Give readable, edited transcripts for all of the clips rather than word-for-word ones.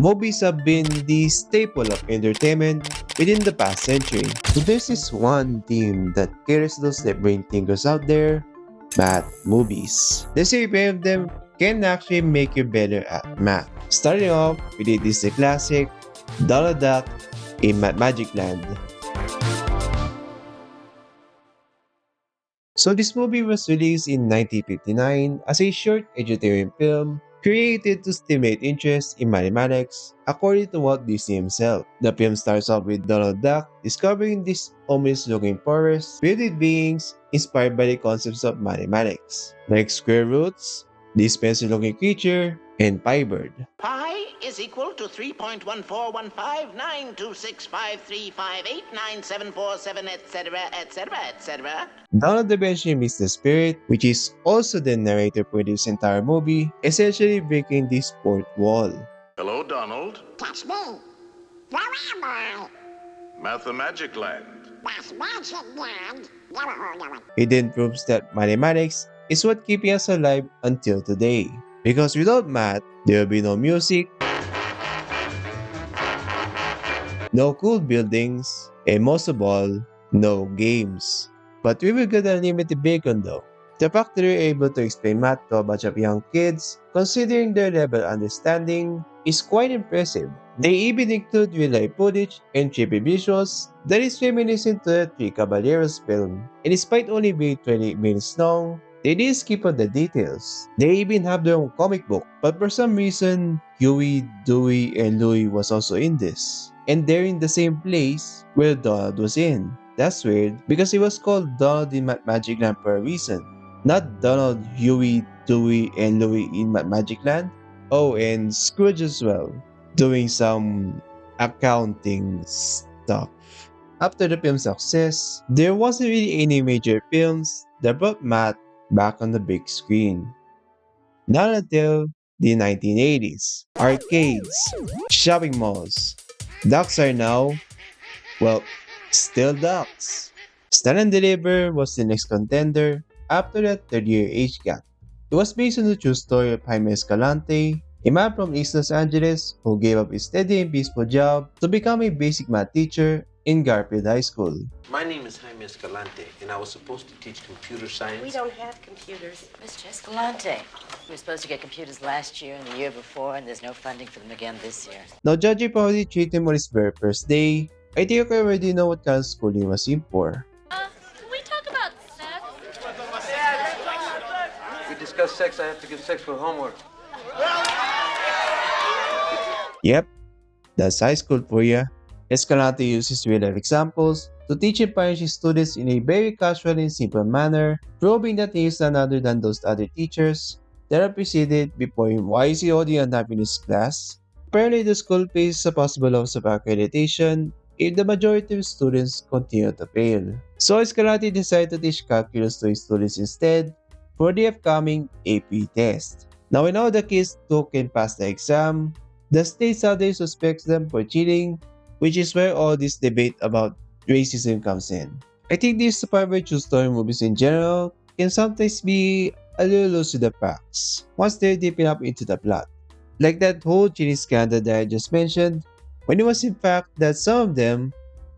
Movies have been the staple of entertainment within the past century. But there's this one theme that carries those that brain thinkers out there, math movies. The series of them can actually make you better at math. Starting off with a Disney classic, Donald Duck in Mathmagic Land. So this movie was released in 1959 as a short edutaining film created to stimulate interest in mathematics, according to Walt Disney himself. The film starts off with Donald Duck discovering this ominous-looking forest filled with beings inspired by the concepts of mathematics, like square roots, this pencil-looking creature, and Pi Bird. Pi is equal to 3.1415926535897447, etc., etc., etc. Donald eventually meets the spirit, which is also the narrator for this entire movie, essentially breaking this fourth wall. Hello, Donald. That's me. Where am I? Mathmagic Land. Mathmagic land. Never heard of it. It then proves that mathematics is what keeping us alive until today. Because without math, there will be no music, no cool buildings, and most of all, no games. But we will get a limited bacon though. The fact that they're able to explain math to a bunch of young kids, considering their level of understanding, is quite impressive. They even include real-life footage and trippy visuals that is reminiscent to the Three Caballeros film. And despite only being 20 minutes long, they didn't skip on the details. They even have their own comic book, but for some reason, Huey, Dewey, and Louie was also in this. And they're in the same place where Donald was in. That's weird, because he was called Donald in Mathmagic Land for a reason. Not Donald, Huey, Dewey, and Louie in Mathmagic Land. Oh, and Scrooge as well, doing some accounting stuff. After the film's success, there wasn't really any major films that brought math back on the big screen. Not until the 1980s. Arcades, shopping malls. Ducks are now, well, still ducks. Stand and Deliver was the next contender after that 30-year age gap. It was based on the true story of Jaime Escalante, a man from East Los Angeles who gave up his steady and peaceful job to become a basic math teacher in Garfield High School. My name is Jaime Escalante, and I was supposed to teach computer science. We don't have computers. Mr. Escalante, we were supposed to get computers last year and the year before, and there's no funding for them again this year. Now, judging from how they treat him on his very first day, I think I already know what kind of school he was in for. Can we talk about sex? If we discuss sex, I have to give sexual homework. Yep, that's high school for ya. Escalante uses real-life examples to teach and punish his students in a very casual and simple manner, proving that he is none other than those other teachers that have preceded before him. Why is he only unhappy in his class? Apparently, the school faces a possible loss of accreditation if the majority of students continue to fail. So Escalante decided to teach calculus to his students instead for the upcoming AP test. Now, when all the kids took and passed the exam, the state suddenly suspects them for cheating, which is where all this debate about racism comes in. I think these survivor true story movies in general can sometimes be a little loose to the facts once they're deep enough into the plot. Like that whole cheating scandal that I just mentioned, when it was in fact that some of them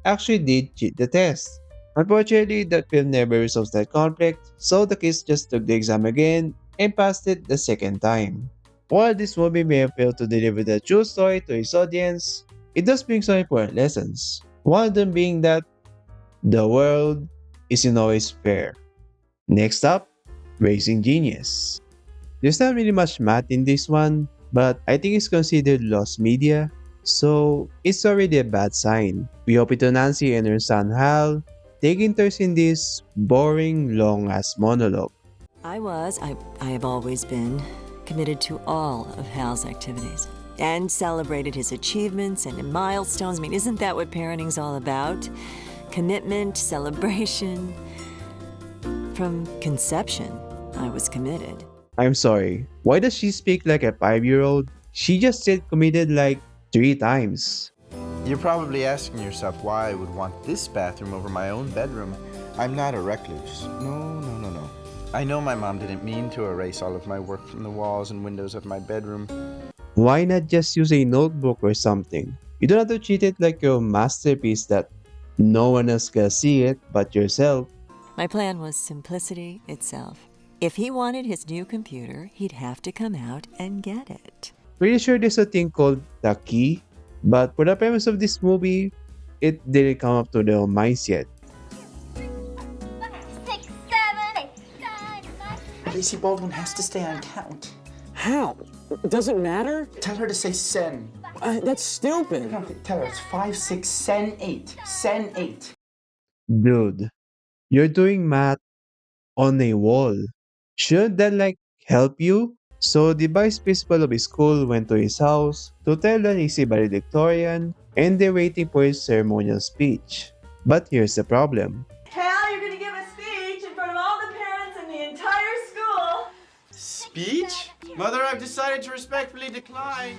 actually did cheat the test. Unfortunately, that film never resolves that conflict, so the kids just took the exam again and passed it the second time. While this movie may have failed to deliver the true story to its audience, it does bring some important lessons. One of them being that the world isn't always fair. Next up, Raising Genius. There's not really much math in this one, but I think it's considered lost media, so it's already a bad sign. We hope to Nancy and her son Hal take interest in this boring, long-ass monologue. I have always been committed to all of Hal's activities and celebrated his achievements and milestones. I mean, isn't that what parenting's all about? Commitment, celebration. From conception, I was committed. I'm sorry, why does she speak like a 5-year-old? She just said committed like 3 times. You're probably asking yourself why I would want this bathroom over my own bedroom. I'm not a recluse. No. I know my mom didn't mean to erase all of my work from the walls and windows of my bedroom. Why not just use a notebook or something? You don't have to treat it like your masterpiece that no one else can see it but yourself. My plan was simplicity itself. If he wanted his new computer, he'd have to come out and get it. Pretty sure there's a thing called the key, but for the premise of this movie, it didn't come up to their minds yet. 6, 7, 8, 9, 10. Lacey Baldwin has to stay on count. How? Does it matter? Tell her to say sen. That's stupid. No, tell her it's 5, 6, sen, 8. Sen, 8. Dude, you're doing math on a wall. Shouldn't that help you? So the vice principal of his school went to his house to tell that he's a valedictorian and they're waiting for his ceremonial speech. But here's the problem. Hal, you're gonna give a speech in front of all the parents in the entire school. Speech? Mother, I've decided to respectfully decline.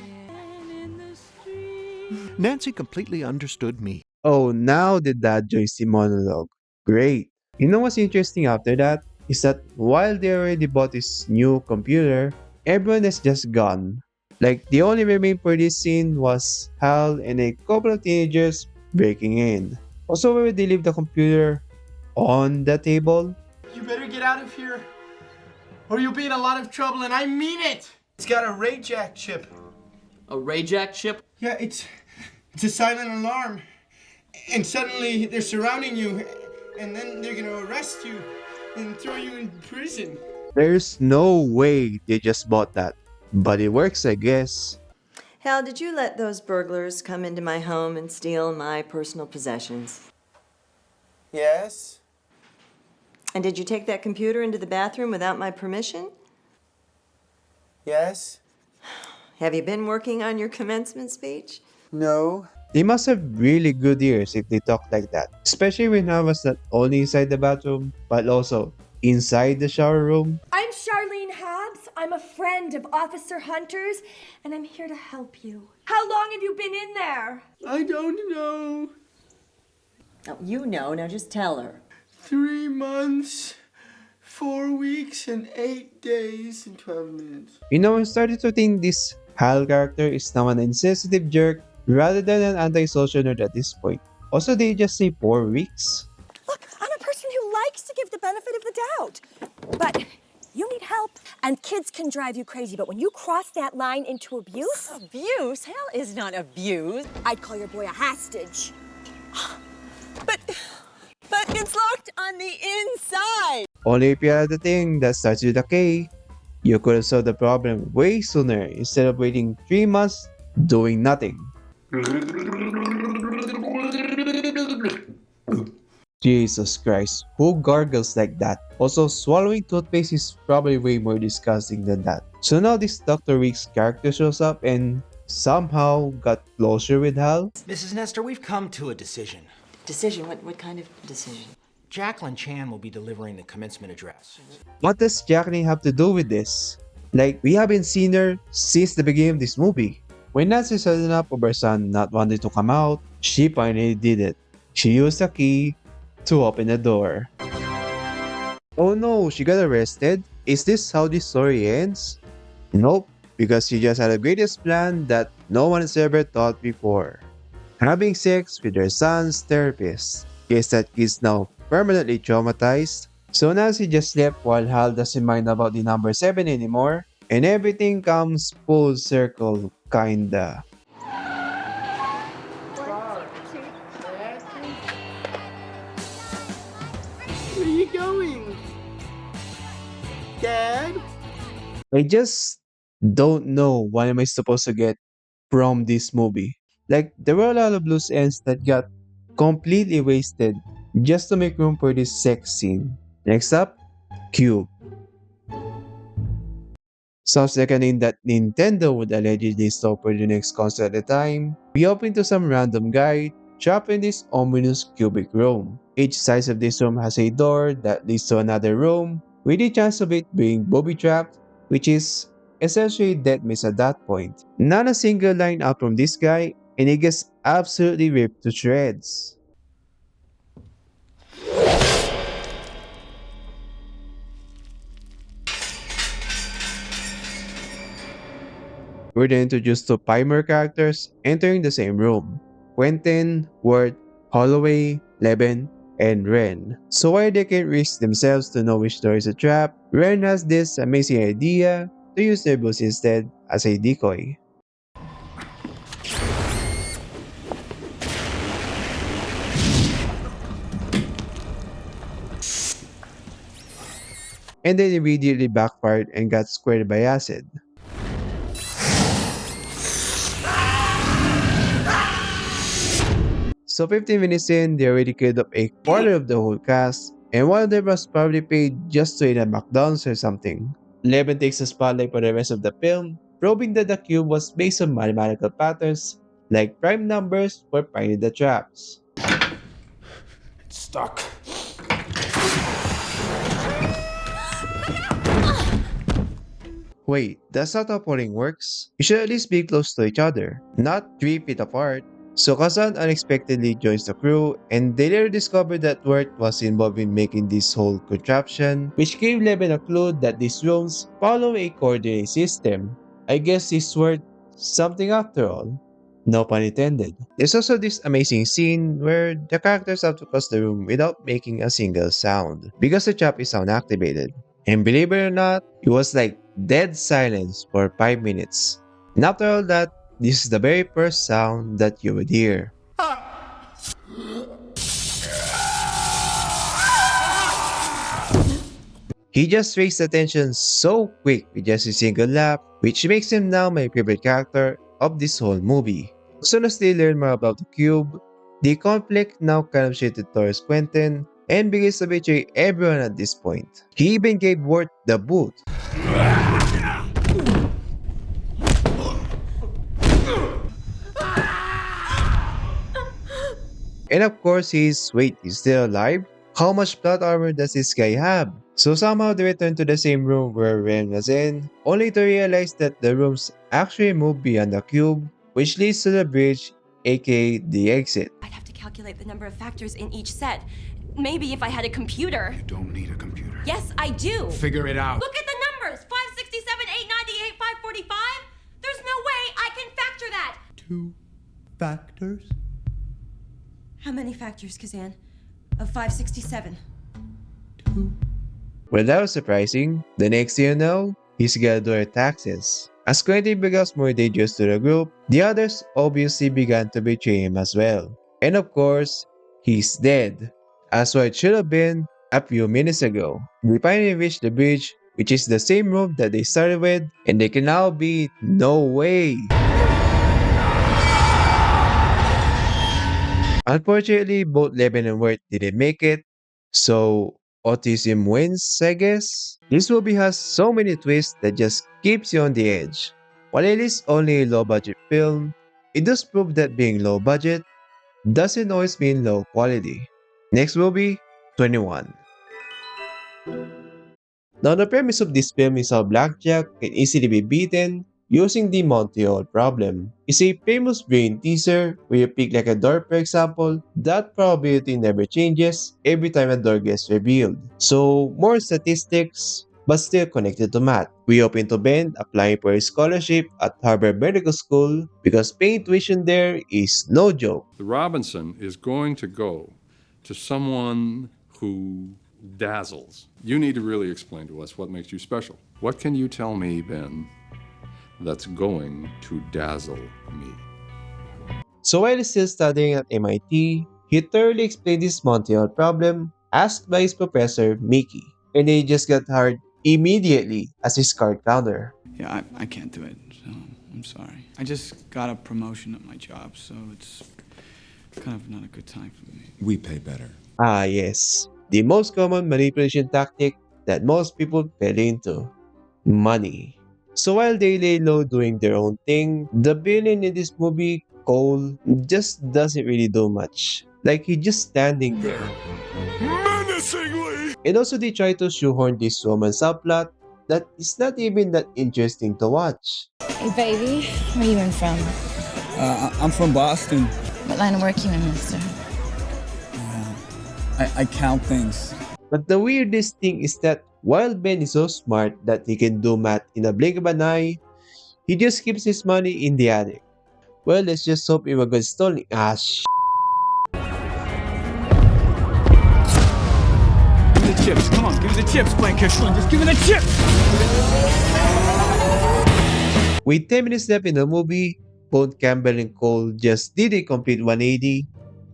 Nancy completely understood me. Oh, now the dad joins the monologue. Great. You know what's interesting after that? Is that while they already bought this new computer, everyone has just gone. The only remain for this scene was Hal and a couple of teenagers breaking in. Also, where they leave the computer on the table. You better get out of here, or you'll be in a lot of trouble, and I mean it! It's got a Rayjack chip. A Rayjack chip? Yeah, it's a silent alarm. And suddenly they're surrounding you, and then they're gonna arrest you and throw you in prison. There's no way they just bought that. But it works, I guess. Hal, did you let those burglars come into my home and steal my personal possessions? Yes? And did you take that computer into the bathroom without my permission? Yes? Have you been working on your commencement speech? No. They must have really good ears if they talk like that. Especially when I was not only inside the bathroom, but also inside the shower room. I'm Charlene Hobbs. I'm a friend of Officer Hunter's, and I'm here to help you. How long have you been in there? I don't know. Oh, you know. Now just tell her. 3 months, 4 weeks, and 8 days and 12 minutes. You know, I started to think this Hal character is now an insensitive jerk rather than an antisocial nerd at this point. Also, they just say 4 weeks. Look, I'm a person who likes to give the benefit of the doubt. But you need help, and kids can drive you crazy. But when you cross that line into abuse... Abuse? Hal is not abused. I'd call your boy a hostage. But it's locked on the inside. Only if you had the thing that starts with a K, you could have solved the problem way sooner instead of waiting 3 months doing nothing. Jesus Christ, who gargles like that? Also, swallowing toothpaste is probably way more disgusting than that. So now this Dr. Week's character shows up and somehow got closure with Hal. Mrs. Nestor, we've come to a decision. Decision? What kind of decision? Jacqueline Chan will be delivering the commencement address. What does Jacqueline have to do with this? We haven't seen her since the beginning of this movie. When Nancy sudden up of her son not wanting to come out, she finally did it. She used the key to open the door. Oh no, she got arrested? Is this how this story ends? Nope, because she just had the greatest plan that no one has ever thought before. Having sex with her son's therapist. Guess that kid's now permanently traumatized. So Nancy just left while Hal doesn't mind about the number 7 anymore. And everything comes full circle, kinda. Where are you going? Dad? I just don't know what am I supposed to get from this movie. There were a lot of loose ends that got completely wasted just to make room for this sex scene. Next up, Cube. Sounds like a name that Nintendo would allegedly stop for the next console at the time. We open to some random guy trapped in this ominous cubic room. Each side of this room has a door that leads to another room, with the chance of it being booby-trapped, which is essentially dead miss at that point. Not a single line out from this guy, and he gets absolutely ripped to shreds. We're then introduced to 5 more characters entering the same room. Quentin, Wirt, Holloway, Levin, and Ren. So while they can risk themselves to know which door is a trap, Ren has this amazing idea to use their boots instead as a decoy. And then immediately backfired and got squared by acid. So 15 minutes in, they already killed up a quarter of the whole cast, and one of them was probably paid just to eat at McDonald's or something. Levin takes the spotlight for the rest of the film, proving that the cube was based on mathematical patterns, like prime numbers for finding the traps. It's stuck. Wait, that's not how polling works? You should at least be close to each other, not 3 feet apart. So Kazan unexpectedly joins the crew, and they later discover that Wirt was involved in making this whole contraption, which gave Levin a clue that these rooms follow a coordinate system. I guess he's worth something after all. No pun intended. There's also this amazing scene where the characters have to cross the room without making a single sound, because the trap is sound activated. And believe it or not, it was like dead silence for 5 minutes. And after all that, this is the very first sound that you would hear. He just raised the tension so quick with just a single laugh, which makes him now my favorite character of this whole movie. As soon as they learn more about the cube, the conflict now kind of shifted towards Quentin and begins to betray everyone at this point. He even gave Wirt the boot. And of course, he's still alive? How much plot armor does this guy have? So somehow they return to the same room where Ren was in, only to realize that the rooms actually move beyond the cube, which leads to the bridge, aka the exit. I'd have to calculate the number of factors in each set. Maybe if I had a computer. You don't need a computer. Yes, I do. Figure it out. Look at the numbers. 567, 898, 545. There's no way I can factor that. 2 factors? How many factors, Kazan? Of 567? 2. Well, that was surprising. The next thing you know, he's gotta do her taxes. As Quentin becomes more dangerous to the group, the others obviously began to betray him as well. And of course, he's dead. As what it should have been a few minutes ago. We finally reach the bridge, which is the same room that they started with, and they can now be no way. Unfortunately, both Levin and Wirt didn't make it, so autism wins, I guess. This movie has so many twists that just keeps you on the edge. While it is only a low-budget film, it does prove that being low-budget doesn't always mean low quality. Next movie, 21. Now the premise of this film is how Blackjack can easily be beaten using the Montreal problem. It's a famous brain teaser where you pick like a door, for example. That probability never changes every time a door gets revealed. So more statistics, but still connected to math. We open to Ben applying for a scholarship at Harvard Medical School because paying tuition there is no joke. The Robinson is going to go to someone who dazzles. You need to really explain to us what makes you special. What can you tell me, Ben, that's going to dazzle me? So while he's still studying at MIT, he thoroughly explained this Montreal problem asked by his professor, Mickey, and he just got hired immediately as his card counter. Yeah, I can't do it, so I'm sorry. I just got a promotion at my job, so it's kind of not a good time for me. We pay better. Ah yes, the most common manipulation tactic that most people fell into. Money. So while they lay low doing their own thing, the villain in this movie, Cole, just doesn't really do much. Like he's just standing there. Menacingly! And also they try to shoehorn this woman subplot that is not even that interesting to watch. Hey baby, where you in from? I'm from Boston. What line of work you in, mister? I count things. But the weirdest thing is that while Ben is so smart that he can do math in a blink of an eye, he just keeps his money in the attic. Well, let's just hope it will get stolen. Give me the chips. Come on, give me the chips, Blanket. Come on, just give me the chips. With 10 minutes left in the movie, both Campbell and Cole just did a complete 180.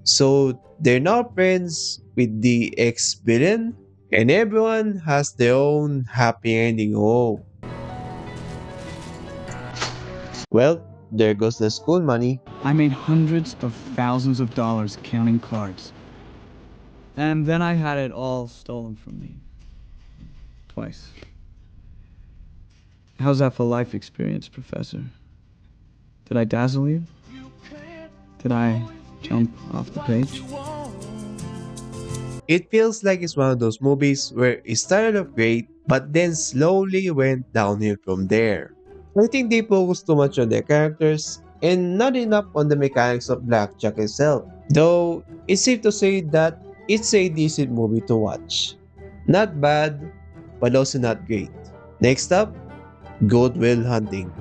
So they're now friends with the ex-villain, and everyone has their own happy ending. Oh. Well, there goes the school money. I made hundreds of thousands of dollars counting cards. And then I had it all stolen from me. Twice. How's that for life experience, Professor? Did I dazzle you? Did I jump off the page? It feels like it's one of those movies where it started off great, but then slowly went downhill from there. I think they focused too much on their characters and not enough on the mechanics of Blackjack itself. Though, it's safe to say that it's a decent movie to watch. Not bad, but also not great. Next up, Good Will Hunting.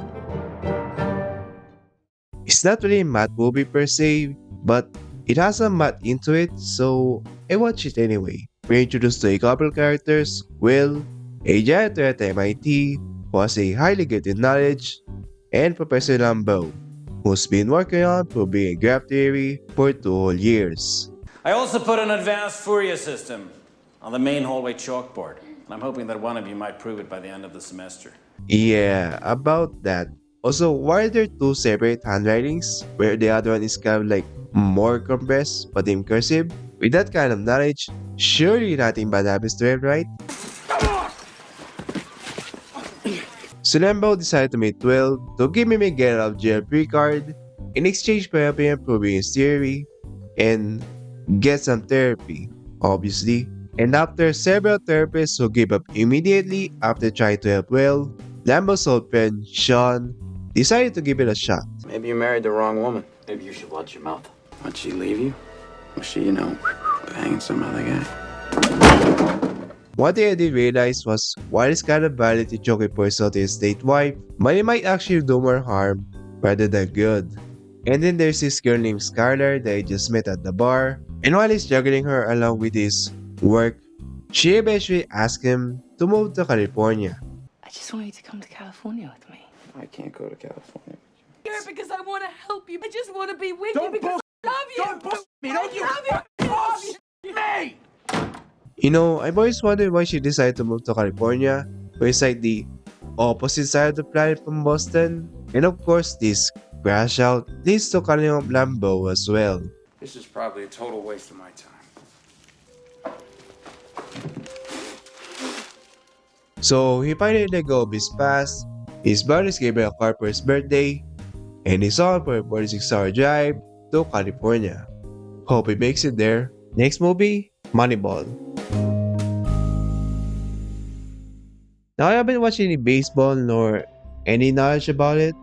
It's not really a math movie per se, but it has some math into it, so I watch it anyway. We're introduced to a couple characters, Will, a janitor at MIT who has a highly gifted knowledge, and Professor Lambeau, who's been working on proving a graph theory for 2 whole years. I also put an advanced Fourier system on the main hallway chalkboard, and I'm hoping that one of you might prove it by the end of the semester. Yeah, about that. Also, why are there 2 separate handwritings where the other one is kind of like more compressed but in cursive? With that kind of knowledge, surely nothing bad happens to him, right? So Lambeau decided to meet Will to give him a get out of jail free card in exchange for helping him proving his theory and get some therapy, obviously. And after several therapists who gave up immediately after trying to help Will, Lambeau's old friend, Sean, decided to give it a shot. Maybe you married the wrong woman. Maybe you should watch your mouth. Why'd she leave you? Was she, banging some other guy? What they didn't realize was while it's kind of valid to choke a person to his late wife, but it might actually do more harm rather than good. And then there's this girl named Skylar that I just met at the bar, and while he's juggling her along with his work, she eventually asked him to move to California. I just want you to come to California with me. I can't go to California. Here because I want to help you. I just want to be with you because I love you. Don't push me. Don't you love you. Me! You know, I've always wondered why she decided to move to California, where it's like the opposite side of the planet from Boston. And of course, this crash out leads to calling up Lambeau as well. This is probably a total waste of my time. So he finally let go of his past. His brothers gave him a car for his birthday, and he's on for a 46-hour drive to California. Hope he makes it there. Next movie, Moneyball. Now I haven't watched any baseball nor any knowledge about it,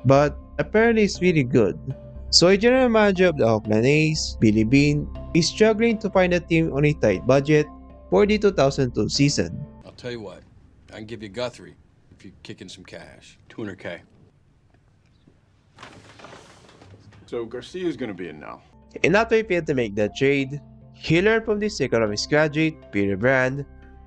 but apparently it's really good. So a general manager of the Oakland A's, Billy Beane, is struggling to find a team on a tight budget for the 2002 season. I'll tell you what, I can give you Guthrie if you kick in some cash. $200K. So Garcia's gonna be in now. And after he failed to make that trade, he learned from the economics graduate, Peter Brand,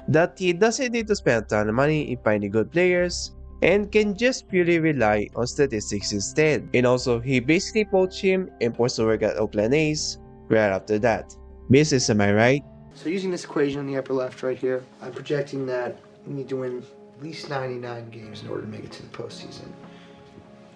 that he doesn't need to spend a ton of money in finding good players and can just purely rely on statistics instead. And also, he basically poached him and forced to work at Oakland A's right after that. Business, am I right? So using this equation on the upper left right here, I'm projecting that we need to win at least 99 games in order to make it to the postseason.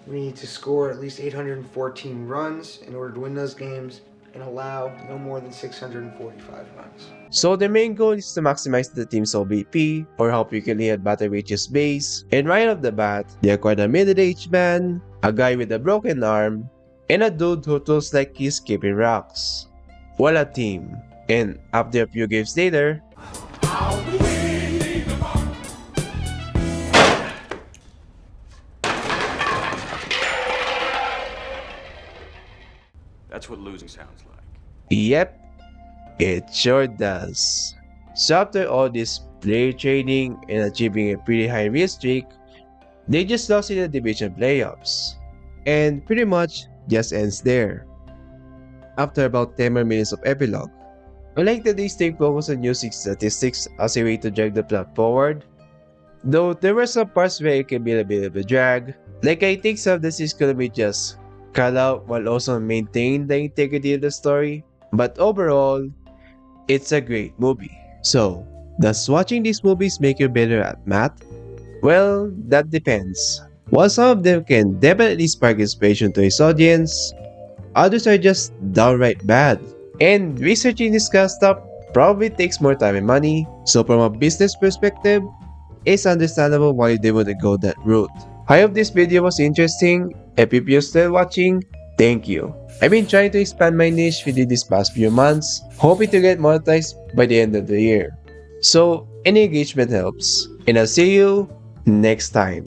We need to score at least 814 runs in order to win those games and allow no more than 645 runs. So the main goal is to maximize the team's OBP, or how frequently a batter reaches base, and right off the bat, they acquired a middle-aged man, a guy with a broken arm, and a dude who looks like he's skipping rocks. What a team. And after a few games later, That's what losing sounds like. yep, it sure does. So after all this player trading and achieving a pretty high win streak, They just lost in the division playoffs. And pretty much just ends there. After about 10 more minutes of epilogue. I like that they stay focused on using statistics as a way to drag the plot forward. Though there were some parts where it can be a bit of a drag. Like I think some of this is gonna be just cut out while also maintain the integrity of the story. But overall, it's a great movie. So, does watching these movies make you better at math? Well, that depends. While some of them can definitely spark inspiration to his audience, others are just downright bad. And researching this kind of stuff probably takes more time and money, so from a business perspective, it's understandable why they wouldn't go that route. I hope this video was interesting. If you're still watching, thank you. I've been trying to expand my niche within these past few months, hoping to get monetized by the end of the year. So, any engagement helps. And I'll see you next time.